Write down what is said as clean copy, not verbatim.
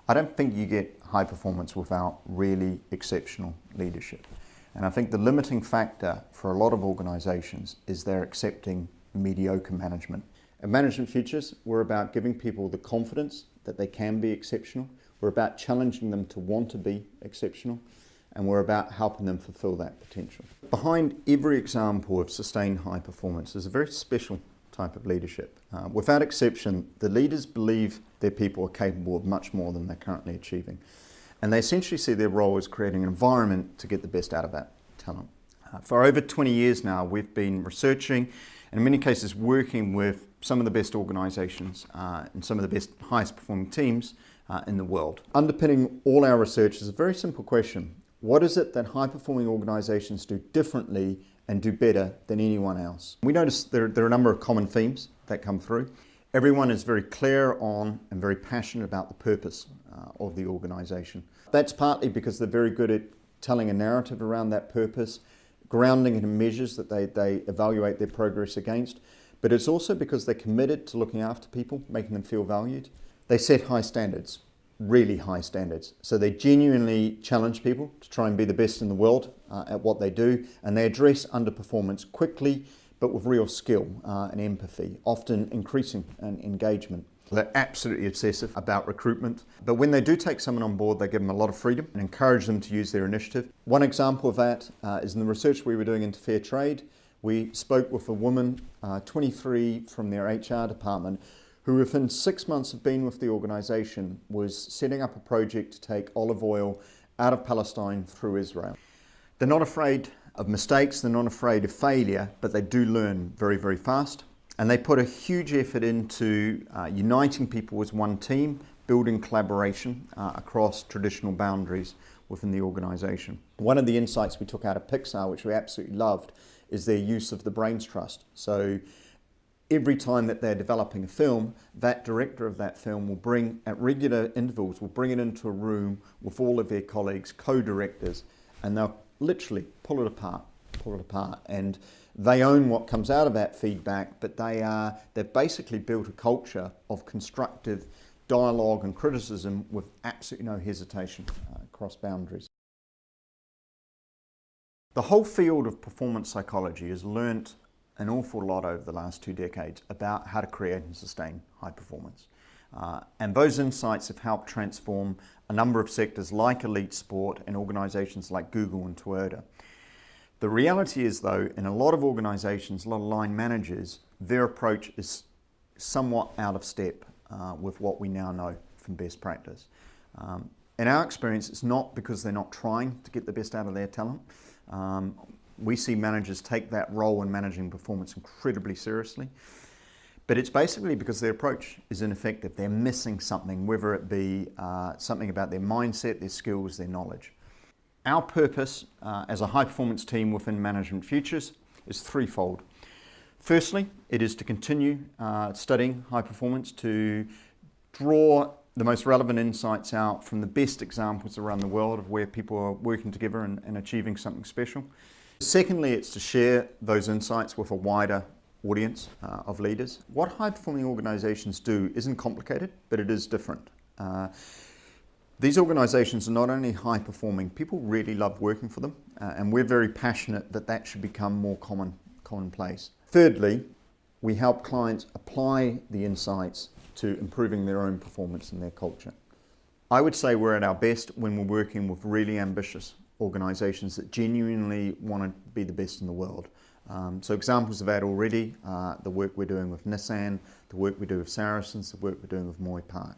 I don't think you get high performance without really exceptional leadership. And I think the limiting factor for a lot of organizations is they're accepting mediocre management. At Management Futures, we're about giving people the confidence that they can be exceptional. We're about challenging them to want to be exceptional. And we're about helping them fulfill that potential. Behind every example of sustained high performance is a very special type of leadership. Without exception, the leaders believe their people are capable of much more than they're currently achieving. And they essentially see their role as creating an environment to get the best out of that talent. For over 20 years now, we've been researching and in many cases working with some of the best organizations and some of the best, highest performing teams in the world. Underpinning all our research is a very simple question. What is it that high performing organizations do differently and do better than anyone else? We notice there are a number of common themes that come through. Everyone is very clear on and very passionate about the purpose of the organization. That's partly because they're very good at telling a narrative around that purpose, grounding it in measures that they evaluate their progress against, but it's also because they're committed to looking after people, making them feel valued. They set high standards, really high standards. So they genuinely challenge people to try and be the best in the world at what they do, and they address underperformance quickly, but with real skill and empathy, often increasing engagement. They're absolutely obsessive about recruitment, but when they do take someone on board, they give them a lot of freedom and encourage them to use their initiative. One example of that is in the research we were doing into fair trade. We spoke with a woman, 23, from their HR department, who within 6 months of being with the organisation was setting up a project to take olive oil out of Palestine through Israel. They're not afraid of mistakes, they're not afraid of failure, but they do learn very, very fast. And they put a huge effort into uniting people as one team, building collaboration across traditional boundaries within the organisation. One of the insights we took out of Pixar, which we absolutely loved, is their use of the brains trust. So every time that they're developing a film, that director of that film will bring, at regular intervals, will bring it into a room with all of their colleagues, co-directors, and they'll literally pull it apart. And they own what comes out of that feedback, but they've basically built a culture of constructive dialogue and criticism with absolutely no hesitation across boundaries. The whole field of performance psychology has learnt an awful lot over the last 2 decades about how to create and sustain high performance. And those insights have helped transform a number of sectors like elite sport and organizations like Google and Toyota. The reality is though, in a lot of organizations, a lot of line managers, their approach is somewhat out of step with what we now know from best practice. In our experience, it's not because they're not trying to get the best out of their talent. We see managers take that role in managing performance incredibly seriously, but it's basically because their approach is ineffective. They're missing something, whether it be something about their mindset, their skills, their knowledge. Our purpose as a high performance team within Management Futures is threefold. Firstly, it is to continue studying high performance, to draw the most relevant insights out from the best examples around the world of where people are working together and achieving something special. Secondly, it's to share those insights with a wider audience of leaders. What high-performing organizations do isn't complicated, but it is different. These organizations are not only high-performing, people really love working for them, and we're very passionate that that should become more commonplace. Thirdly, we help clients apply the insights to improving their own performance and their culture. I would say we're at our best when we're working with really ambitious organizations that genuinely want to be the best in the world. So examples of that already, the work we're doing with Nissan, the work we do with Saracens, the work we're doing with Moy Park.